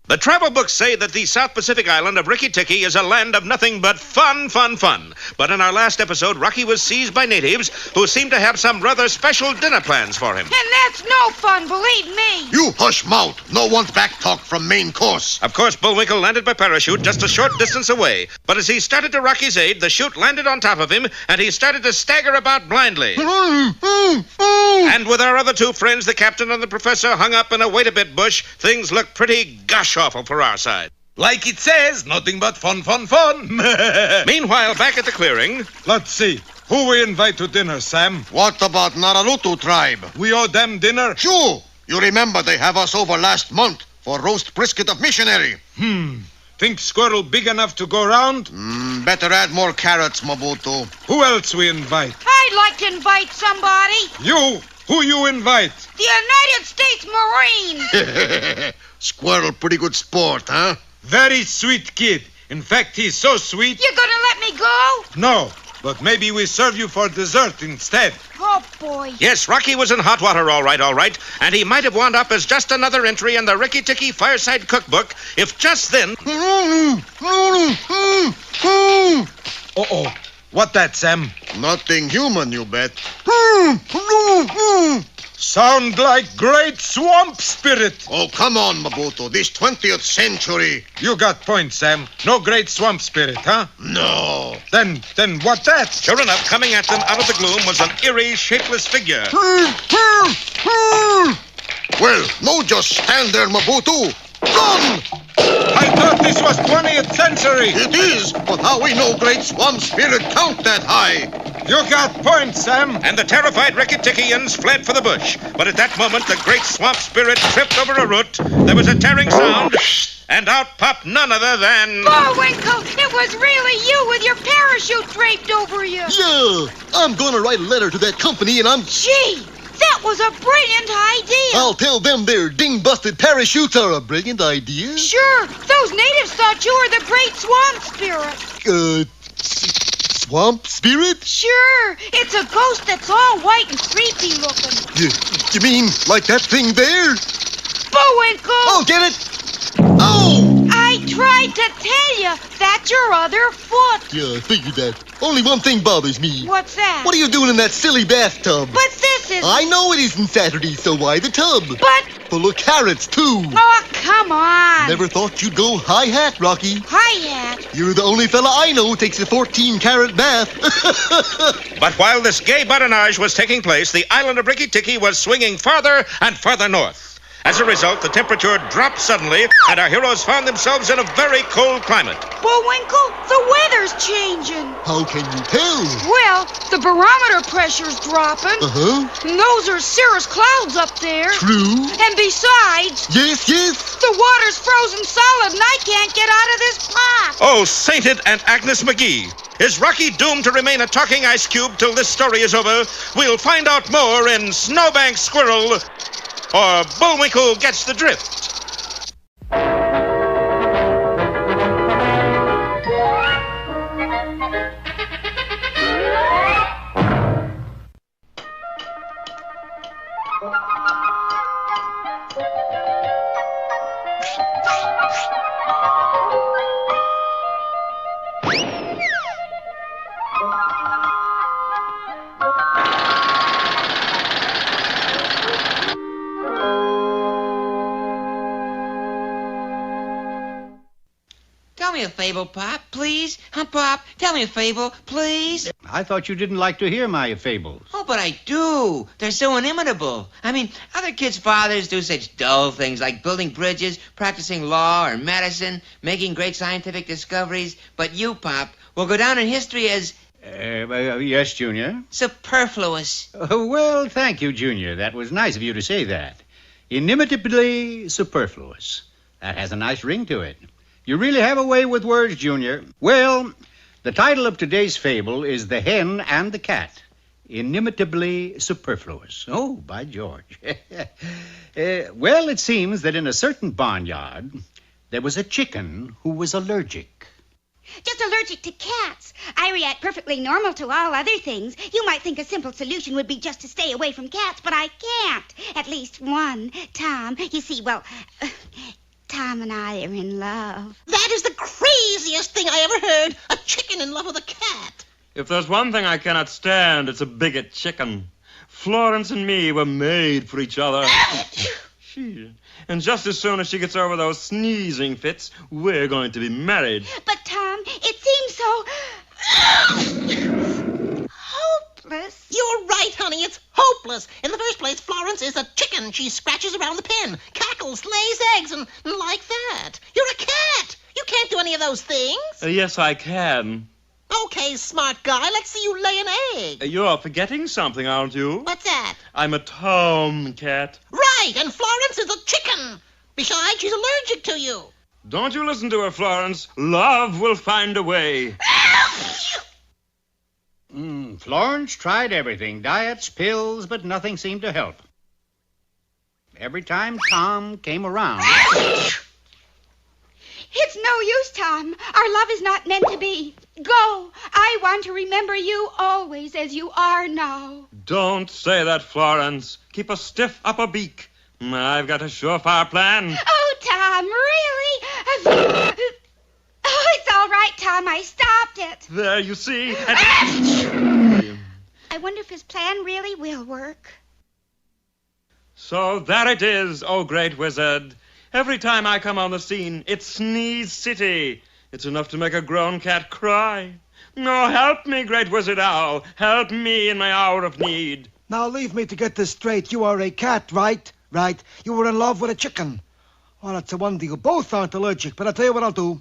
The travel books say that the South Pacific island of Rikki-Tikki is a land of nothing but fun, fun, fun. But in our last episode, Rocky was seized by natives who seemed to have some rather special dinner plans for him. And that's no fun, believe me. You hush mouth. No one's back talk from main course. Of course, Bullwinkle landed by parachute just a short distance away. But as he started to Rocky's aid, the chute landed on top of him, and he started to stagger about blindly. And with our other two friends, the captain and the professor, hung up in a wait-a-bit bush, things looked pretty gosh-awful for our side. Like it says, nothing but fun, fun, fun. Meanwhile, back at the clearing... Let's see. Who we invite to dinner, Sam? What about Nararutu tribe? We owe them dinner? Sure. You remember they have us over last month for roast brisket of missionary. Think squirrel big enough to go round? Better add more carrots, Mobutu. Who else we invite? I'd like to invite somebody. You? Who you invite? The United States Marine. Squirrel, pretty good sport, huh? Very sweet kid. In fact, he's so sweet. You gonna let me go? No, but maybe we serve you for dessert instead. Oh, boy. Yes, Rocky was in hot water, all right, and he might have wound up as just another entry in the Rikki-Tikki Fireside Cookbook if just then... Uh-oh. What that, Sam? Nothing human, you bet. Sound like great swamp spirit. Oh, come on, Mobutu. This 20th century. You got point, Sam. No great swamp spirit, huh? No. Then what that? Sure enough, coming at them out of the gloom was an eerie, shapeless figure. Well, no just stand there, Mobutu. Run! I thought this was 20th century. It is, but how we know great swamp spirit count that high? You got point, Sam. And the terrified Rikki-Tikkians fled for the bush. But at that moment, the great swamp spirit tripped over a root. There was a tearing sound, and out popped none other than... Bullwinkle, it was really you with your parachute draped over you. Yeah, I'm going to write a letter to that company and I'm... Gee, that was a brilliant idea. I'll tell them their ding-busted parachutes are a brilliant idea. Sure, those natives thought you were the great swamp spirit. Swamp spirit? Sure, it's a ghost that's all white and creepy looking. You mean like that thing there? Bullwinkle! I'll get it. Oh! I tried to tell you, that's your other foot. Yeah, I figured that. Only one thing bothers me. What's that? What are you doing in that silly bathtub? But this is... I know it isn't Saturday, so why the tub? But... Full of carrots, too. Oh, come on. Never thought you'd go high-hat, Rocky. Hi-hat. You're the only fella I know who takes a 14-carat bath. But while this gay badinage was taking place, the island of Rikki-Tikki was swinging farther and farther north. As a result, the temperature dropped suddenly, and our heroes found themselves in a very cold climate. Bullwinkle, the weather's changing. How can you tell? Well, the barometer pressure's dropping. Uh-huh. And those are cirrus clouds up there. True. And besides... Yes. The water's frozen solid, and I can't get out of this pot. Oh, sainted Aunt Agnes McGee. Is Rocky doomed to remain a talking ice cube till this story is over? We'll find out more in Snowbank Squirrel... or Bullwinkle Gets the Drift. Tell me a fable, Pop, please. Pop, tell me a fable, please. I thought you didn't like to hear my fables. Oh, but I do. They're so inimitable. I mean, other kids' fathers do such dull things like building bridges, practicing law or medicine, making great scientific discoveries. But you, Pop, will go down in history as... Yes, Junior? superfluous. Well, thank you, Junior. That was nice of you to say that. Inimitably superfluous. That has a nice ring to it. You really have a way with words, Junior. Well, the title of today's fable is The Hen and the Cat. Inimitably superfluous. Oh, by George. Well, it seems that in a certain barnyard, there was a chicken who was allergic. Just allergic to cats. I react perfectly normal to all other things. You might think a simple solution would be just to stay away from cats, but I can't. At least one. Tom, you see, Tom and I are in love. That is the craziest thing I ever heard. A chicken in love with a cat. If there's one thing I cannot stand, it's a bigot chicken. Florence and me were made for each other. And just as soon as she gets over those sneezing fits, we're going to be married. But, Tom, it seems so hopeless. You're right, honey. It's hopeless. In the first place, Florence is a chicken. She scratches around the pen, cackles, lays eggs, and like that. You're a cat. You can't do any of those things. Yes, I can. Okay, smart guy. Let's see you lay an egg. You're forgetting something, aren't you? What's that? I'm a tomcat. Right, and Florence is a chicken. Besides, she's allergic to you. Don't you listen to her, Florence. Love will find a way. Florence tried everything, diets, pills, but nothing seemed to help. Every time Tom came around... It's no use, Tom. Our love is not meant to be. Go. I want to remember you always as you are now. Don't say that, Florence. Keep a stiff upper beak. I've got a surefire plan. Oh, Tom, really? Oh, it's all right, Tom. I stopped it. There, you see. I wonder if his plan really will work. So there it is, oh great wizard. Every time I come on the scene, it's Sneeze City. It's enough to make a grown cat cry. No, help me, great wizard owl. Help me in my hour of need. Now leave me to get this straight. You are a cat, right? Right. You were in love with a chicken. Well, it's a wonder you both aren't allergic, but I'll tell you what I'll do.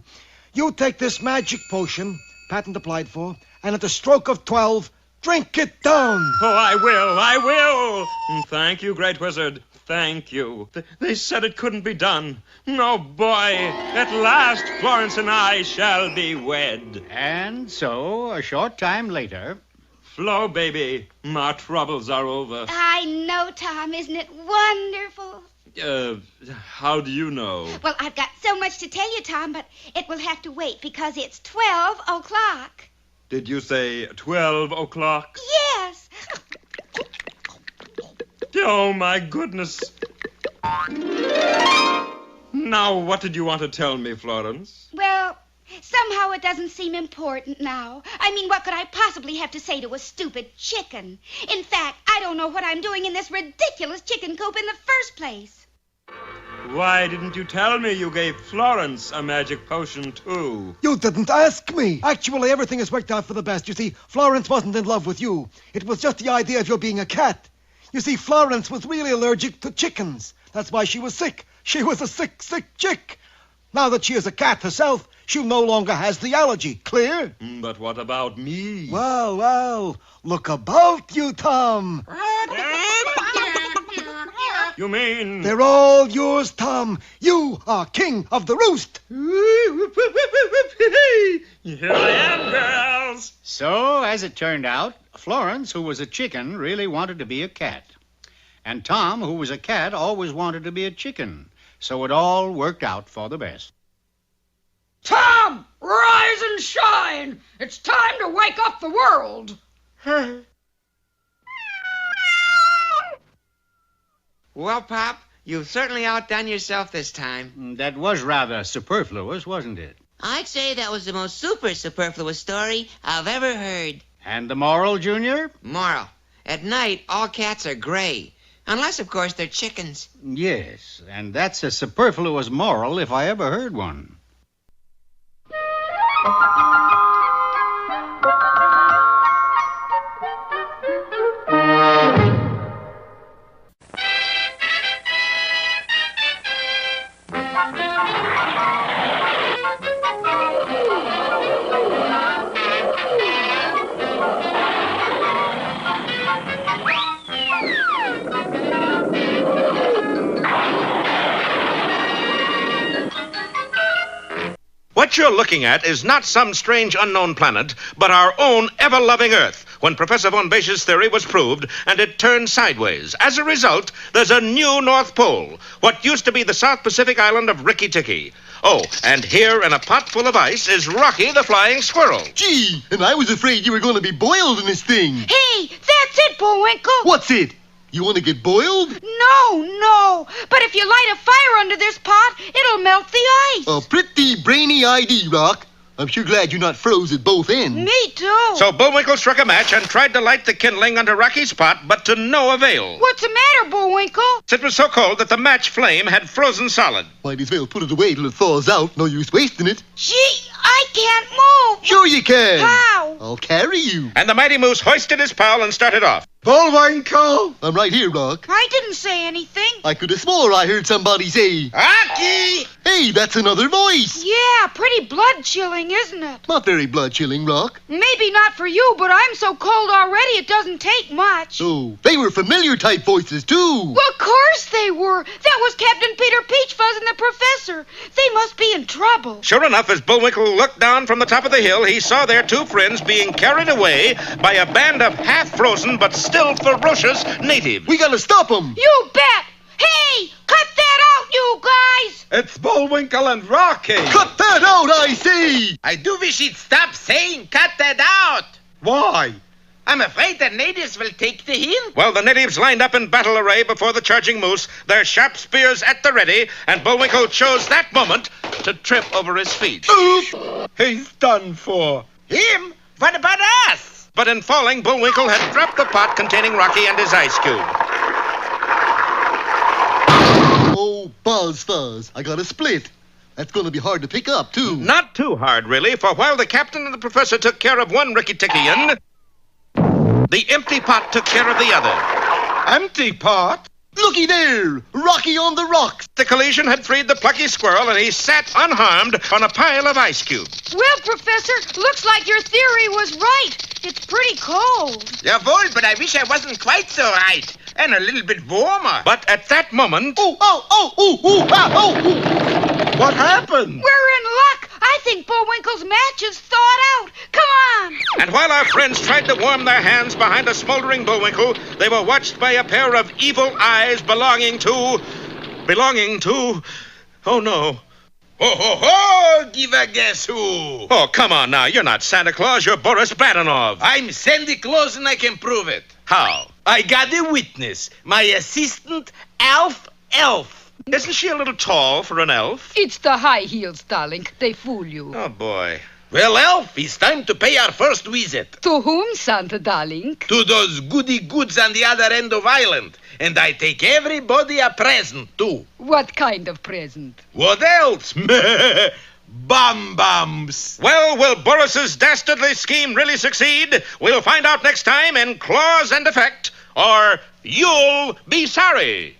You take this magic potion, patent applied for, and at the stroke of 12, drink it down. Oh, I will. Thank you, great wizard. Thank you. They said it couldn't be done. No, boy. At last, Florence and I shall be wed. And so, a short time later... Flo, baby, my troubles are over. I know, Tom. Isn't it wonderful? How do you know? Well, I've got so much to tell you, Tom, but it will have to wait because it's 12 o'clock. Did you say 12 o'clock? Yes. Oh, my goodness. Now, what did you want to tell me, Florence? Well, somehow it doesn't seem important now. I mean, what could I possibly have to say to a stupid chicken? In fact, I don't know what I'm doing in this ridiculous chicken coop in the first place. Why didn't you tell me you gave Florence a magic potion, too? You didn't ask me. Actually, everything has worked out for the best. You see, Florence wasn't in love with you. It was just the idea of your being a cat. You see, Florence was really allergic to chickens. That's why she was sick. She was a sick, sick chick. Now that she is a cat herself, she no longer has the allergy. Clear? But what about me? Well, look about you, Tom. You mean... They're all yours, Tom. You are king of the roost. Here I am, girls. So, as it turned out, Florence, who was a chicken, really wanted to be a cat. And Tom, who was a cat, always wanted to be a chicken. So it all worked out for the best. Tom, rise and shine. It's time to wake up the world. Well, Pop, you've certainly outdone yourself this time. That was rather superfluous, wasn't it? I'd say that was the most super superfluous story I've ever heard. And the moral, Junior? Moral. At night, all cats are gray. Unless, of course, they're chickens. Yes, and that's a superfluous moral if I ever heard one. What you're looking at is not some strange unknown planet, but our own ever-loving Earth, when Professor Von Besch's theory was proved, and it turned sideways. As a result, there's a new North Pole, what used to be the South Pacific island of Rikki-Tikki. Oh, and here in a pot full of ice is Rocky the Flying Squirrel. Gee, and I was afraid you were going to be boiled in this thing. Hey, that's it, Bullwinkle. What's it? You want to get boiled? No. But if you light a fire under this pot, it'll melt the ice. A pretty brainy idea, Rock. I'm sure glad you're not froze at both ends. Me too. So Bullwinkle struck a match and tried to light the kindling under Rocky's pot, but to no avail. What's the matter, Bullwinkle? It was so cold that the match flame had frozen solid. Might as well put it away till it thaws out. No use wasting it. Gee, I can't move. Sure you can. How? I'll carry you. And the mighty moose hoisted his pal and started off. Bullwinkle! I'm right here, Rock. I didn't say anything. I could have swore I heard somebody say, Rocky! hey, that's another voice. Yeah, pretty blood-chilling, isn't it? Not very blood-chilling, Rock. Maybe not for you, but I'm so cold already it doesn't take much. Oh, they were familiar type voices, too. Well, of course they were. That was Captain Peter Peachfuzz and the Professor. They must be in trouble. Sure enough, as Bullwinkle looked down from the top of the hill, he saw their two friends being carried away by a band of half-frozen but still ferocious natives. We gotta stop them. You bet. Hey, cut that out, you guys. It's Bullwinkle and Rocky. Cut that out, I say. I do wish he'd stop saying cut that out. Why? I'm afraid the natives will take the hint. Well, the natives lined up in battle array before the charging moose, their sharp spears at the ready, and Bullwinkle chose that moment to trip over his feet. He's done for. Him? What about us? But in falling, Bullwinkle had dropped the pot containing Rocky and his ice cube. Oh, Buzz Fuzz, I got a split. That's going to be hard to pick up, too. Not too hard, really, for while the captain and the professor took care of one Rikki-Tikkian, the empty pot took care of the other. Empty pot? Looky there, Rocky on the rocks. The collision had freed the plucky squirrel, and he sat unharmed on a pile of ice cubes. Well, Professor, looks like your theory was right. It's pretty cold. Jawohl, but I wish I wasn't quite so right. And a little bit warmer. But at that moment... What happened? We're in luck. I think Bullwinkle's match is thawed out. Come on. And while our friends tried to warm their hands behind a smoldering Bullwinkle, they were watched by a pair of evil eyes belonging to... Oh, no. Ho, ho, ho! Give a guess who? Oh, come on now. You're not Santa Claus. You're Boris Badenov. I'm Sandy Claus and I can prove it. How? I got a witness. My assistant, Elf. Isn't she a little tall for an elf? It's the high heels, darling. They fool you. Oh, boy. Well, Elf, it's time to pay our first visit. To whom, Santa, darling? To those goody goods on the other end of island. And I take everybody a present, too. What kind of present? What else? Bum-bums. Well, will Boris's dastardly scheme really succeed? We'll find out next time in Clause and Effect, or You'll Be Sorry.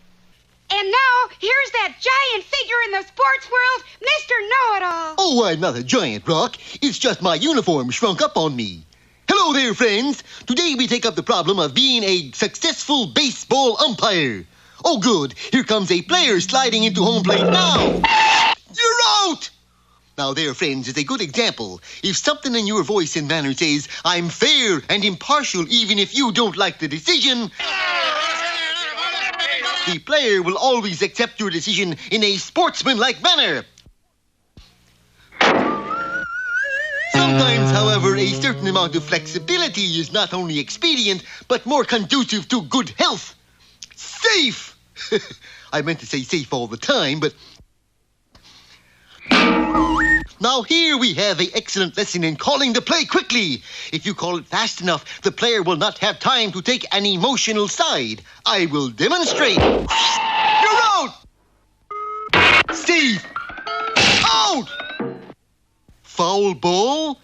And now, here's that giant figure in the sports world, Mr. Know-It-All. Oh, I'm not a giant, Rock. It's just my uniform shrunk up on me. Hello there, friends. Today we take up the problem of being a successful baseball umpire. Oh, good. Here comes a player sliding into home plate now. You're out! Now, there, friends, is a good example. If something in your voice and manner says, I'm fair and impartial even if you don't like the decision, the player will always accept your decision in a sportsmanlike manner. Sometimes, however, a certain amount of flexibility is not only expedient, but more conducive to good health. Safe! I meant to say safe all the time, but... Now here we have an excellent lesson in calling the play quickly. If you call it fast enough, the player will not have time to take an emotional side. I will demonstrate. You're out! Safe! Out! Foul ball?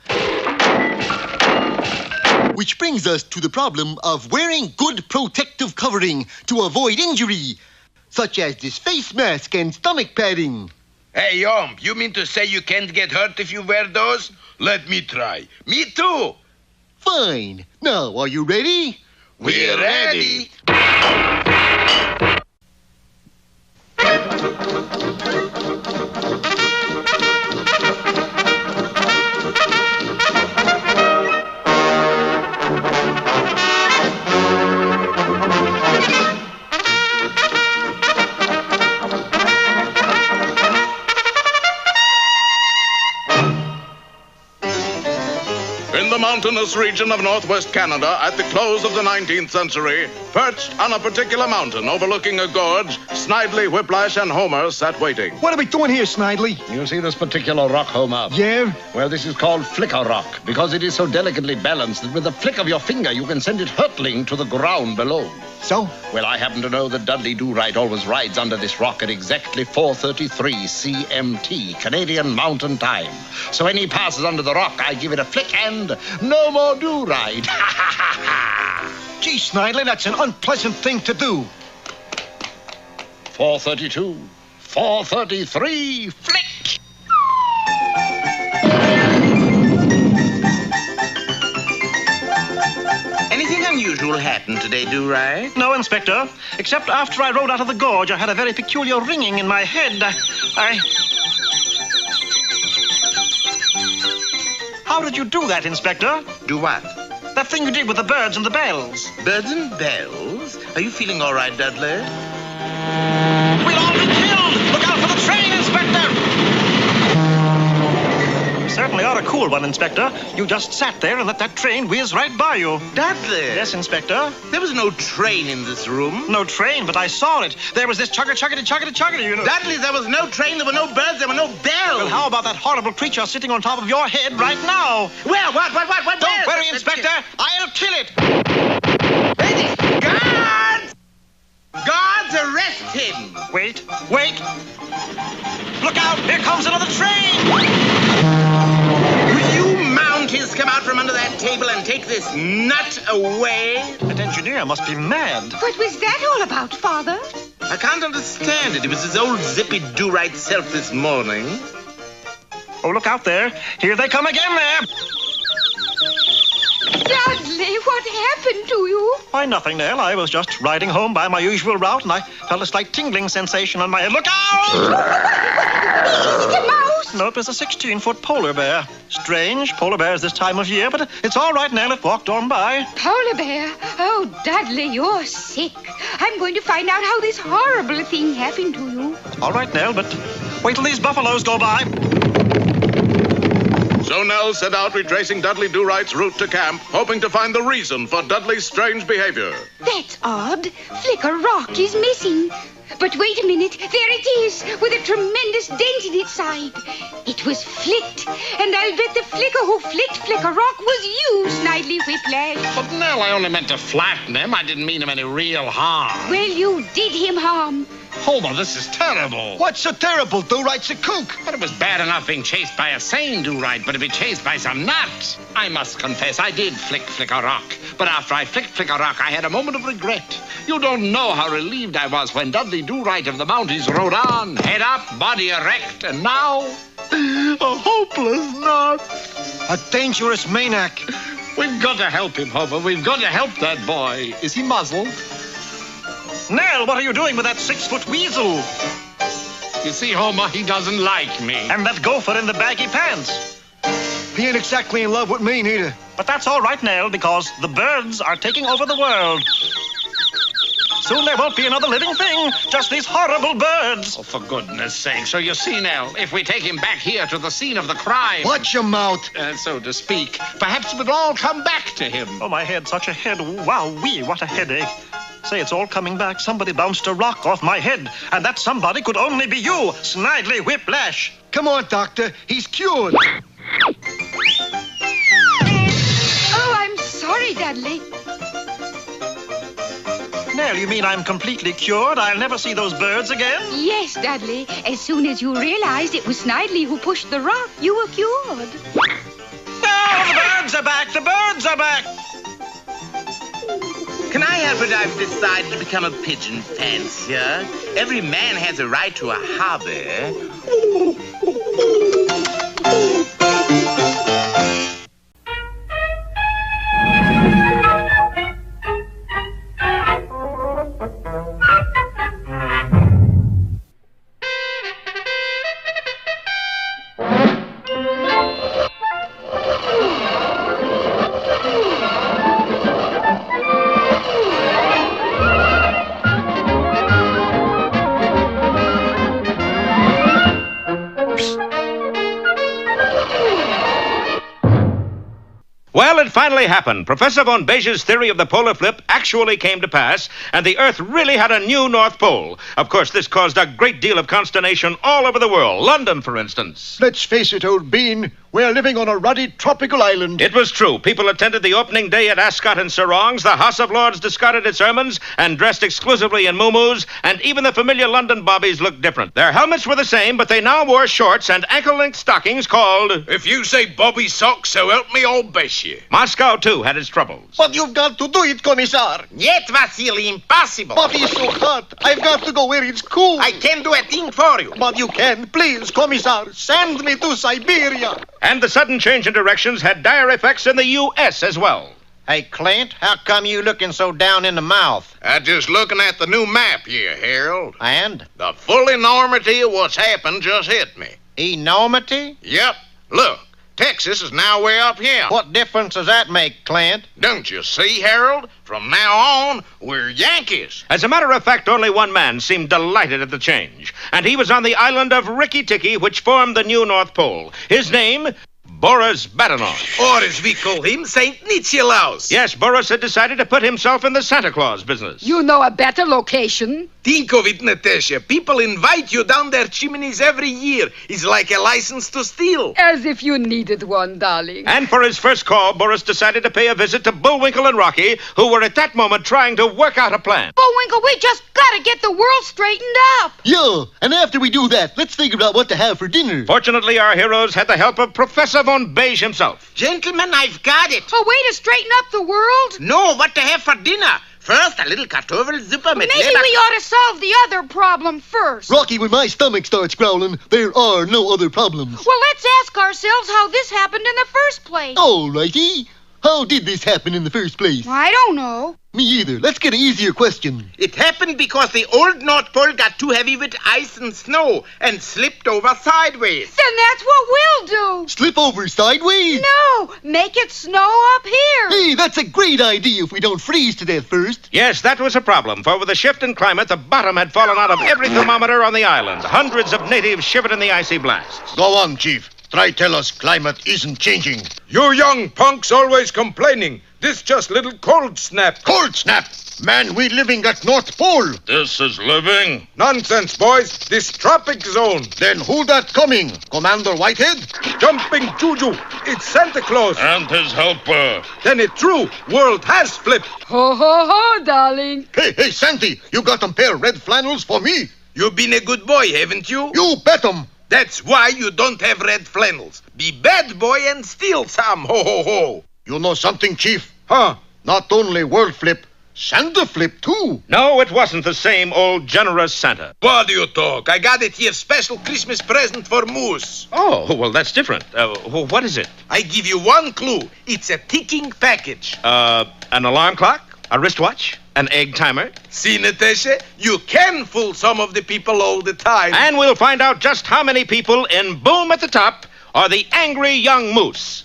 Which brings us to the problem of wearing good protective covering to avoid injury, such as this face mask and stomach padding. Hey, you mean to say you can't get hurt if you wear those? Let me try. Me too. Fine. Now, are you ready? We're ready. mountainous region of northwest Canada at the close of the 19th century, perched on a particular mountain overlooking a gorge, Snidely, Whiplash, and Homer sat waiting. What are we doing here, Snidely? You see this particular rock, Homer? Yeah? Well, this is called flicker rock because it is so delicately balanced that with the flick of your finger you can send it hurtling to the ground below. So? Well, I happen to know that Dudley Do-Right always rides under this rock at exactly 4:33 CMT, Canadian Mountain Time. So when he passes under the rock, I give it a flick and no more do-right. Gee, Snidely, that's an unpleasant thing to do. 4:32, 4:33, flick! Anything unusual happened today, Do-Right? No, Inspector. Except after I rode out of the gorge, I had a very peculiar ringing in my head. How did you do that, Inspector? Do what? That thing you did with the birds and the bells. Birds and bells? Are you feeling all right, Dudley? We'll all be killed! Look out for the train, Inspector! You certainly are a cool one, Inspector. You just sat there and let that train whiz right by you. Dudley? Yes, Inspector? There was no train in this room. No train, but I saw it. There was this chugga-chuggity, you know. Dudley, there was no train, there were no birds, there were no bells. Well, how about that horrible creature sitting on top of your head right now? Where? What? Don't worry, Inspector. I'll kill it. Guards! Guards, arrest him! Wait. Look out! Here comes another train! Will you Mounties come out from under that table and take this nut away? That engineer must be mad. What was that all about, Father? I can't understand it. It was his old zippy do-right self this morning. Oh, look out there. Here they come again there. Dudley, what happened to you? Why, nothing, Nell. I was just riding home by my usual route, and I felt a slight tingling sensation on my head. Look out! Is it a mouse? No, it was a 16-foot polar bear. Strange, polar bears this time of year, but it's all right, Nell. It walked on by. Polar bear? Oh, Dudley, you're sick. I'm going to find out how this horrible thing happened to you. All right, Nell, but wait till these buffaloes go by. So Nell set out retracing Dudley Do-Right's route to camp, hoping to find the reason for Dudley's strange behavior. That's odd. Flicker Rock is missing. But wait a minute. There it is, with a tremendous dent in its side. It was flicked, and I'll bet the flicker who flicked Flicker Rock was you, Snidely Whiplash. But Nell, I only meant to flatten him. I didn't mean him any real harm. Well, you did him harm. Homer, this is terrible. What's so terrible? Do-Right's a kook. But it was bad enough being chased by a sane Do-Right, but to be chased by some nut. I must confess, I did flick a rock. But after I flicked a rock, I had a moment of regret. You don't know how relieved I was when Dudley Do-Right of the Mounties rode on, head up, body erect, and now a hopeless nut. A dangerous maniac. We've got to help him, Homer. We've got to help that boy. Is he muzzled? Nell, what are you doing with that 6-foot weasel? You see, Homer, he doesn't like me. And that gopher in the baggy pants. He ain't exactly in love with me, neither. But that's all right, Nell, because the birds are taking over the world. Soon there won't be another living thing, just these horrible birds. Oh, for goodness sake. So you see, Nell, if we take him back here to the scene of the crime... Watch your mouth. So to speak, perhaps it would all come back to him. Oh, my head, such a head. Wow-wee, what a headache. Say, it's all coming back. Somebody bounced a rock off my head, and that somebody could only be you, Snidely Whiplash. Come on, Doctor. He's cured. Oh, I'm sorry, Dudley. Nell, you mean I'm completely cured? I'll never see those birds again? Yes, Dudley. As soon as you realized it was Snidely who pushed the rock, you were cured. No, the birds are back! The birds are back! Can I have it? I've decided to become a pigeon fancier. Every man has a right to a hobby. Well, it finally happened. Professor von Beij's theory of the polar flip actually came to pass, and the Earth really had a new North Pole. Of course, this caused a great deal of consternation all over the world. London, for instance. Let's face it, old bean. We're living on a ruddy tropical island. It was true. People attended the opening day at Ascot and Sarong's. The House of Lords discarded its ermines and dressed exclusively in muumuus, and even the familiar London bobbies looked different. Their helmets were the same, but they now wore shorts and ankle-length stockings called... If you say bobby socks, so help me, I'll bet you. Moscow, too, had its troubles. But you've got to do it, Commissar. Yet, Vasily, impossible. Bobby is so hot. I've got to go where it's cool. I can do a thing for you. But you can. Please, Commissar, send me to Siberia. And the sudden change in directions had dire effects in the U.S. as well. Hey, Clint, how come you looking so down in the mouth? I'm just looking at the new map here, Harold. And? The full enormity of what's happened just hit me. Enormity? Yep. Look, Texas is now way up here. What difference does that make, Clint? Don't you see, Harold? From now on, we're Yankees. As a matter of fact, only one man seemed delighted at the change, and he was on the island of Rikki-Tikki, which formed the new North Pole. His name... Boris Badenov. Or as we call him, St. Nicolaus. Yes, Boris had decided to put himself in the Santa Claus business. You know a better location? Think of it, Natasha. People invite you down their chimneys every year. It's like a license to steal. As if you needed one, darling. And for his first call, Boris decided to pay a visit to Bullwinkle and Rocky, who were at that moment trying to work out a plan. Bullwinkle, we just gotta get the world straightened up. Yeah, and after we do that, let's figure out what to have for dinner. Fortunately, our heroes had the help of Professor von Beige himself. Gentlemen, I've got it. A way to straighten up the world? No, what to have for dinner. First, a little Kartoffelsuppe mit Maybe Leber. we ought to solve the other problem first. Rocky, when my stomach starts growling, there are no other problems. Well, let's ask ourselves how this happened in the first place. All righty. How did this happen in the first place? I don't know. Me either. Let's get an easier question. It happened because the old North Pole got too heavy with ice and snow and slipped over sideways. Then that's what we'll do. Slip over sideways? No, make it snow up here. Hey, that's a great idea if we don't freeze to death first. Yes, that was a problem, for with the shift in climate, the bottom had fallen out of every thermometer on the island. Hundreds of natives shivered in the icy blasts. Go on, Chief. Try tell us climate isn't changing. You young punks always complaining. This just little cold snap. Cold snap! Man, we living at North Pole. This is living. Nonsense, boys. This tropic zone. Then who that coming? Commander Whitehead? Jumping Juju. It's Santa Claus. And his helper. Then it's true. World has flipped. Ho, ho, ho, darling. Hey, Santy, you got a pair red flannels for me? You've been a good boy, haven't you? You bet 'em. That's why you don't have red flannels. Be bad boy and steal some. Ho, ho, ho. You know something, Chief? Huh? Not only world flip, Santa flip, too. No, it wasn't the same old generous Santa. What do you talk? I got it here, special Christmas present for Moose. Oh, well, that's different. What is it? I give you one clue. It's a ticking package. An alarm clock? A wristwatch? An egg timer? See, Natasha, you can fool some of the people all the time. And we'll find out just how many people in Boom at the Top are the angry young moose.